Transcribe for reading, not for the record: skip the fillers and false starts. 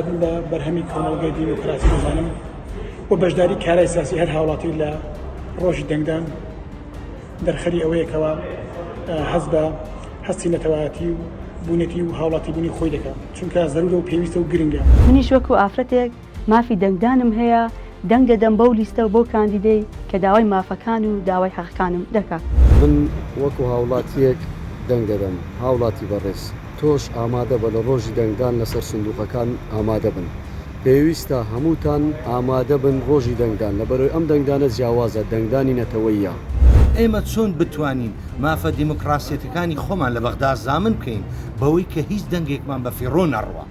دادن لە بەرهەمی کۆمەڵگەی دیموکراسی دەزانم و بەشداری کارای سیاسی هەر هاوڵاتی لە ڕۆژی دەنگدان دەرخەری ئەوەیەکەوە حەز بە هەستی نەتەوایەتی و بوونەتی و هاوڵاتی بوونی خۆی دەکات چونکە زەرورە و پێویستە و گرنگە. منیش وەکو ئافرەتێک مافی دەنگدانم هەیە، دەنگ دەدەم بەو لیستە و بۆ کاندیدەی کە داوای مافەکان و داوای حەقەکانم دەکات. من وەکو هاوڵاتیەک دەنگ دەدەم، هاوڵاتی بەڕێز تۆش ئامادە بە لە ڕۆژی دەنگدان لەسەر سندوقەکان ئامادە بن. پێویستە هەمووتان ئامادە بن ڕۆژی دەنگدان لەبەرەوەی ئەم دەنگدانە جیاوازە، دەنگدانی نەتەوەییە. ئێمە چۆن بتوانین مافە دیموکراسیەتەکانی خۆمان لە بەغدا زامن بکەین بەوەی کە هیچ دەنگێکمان بە فیڕۆ نەڕوە.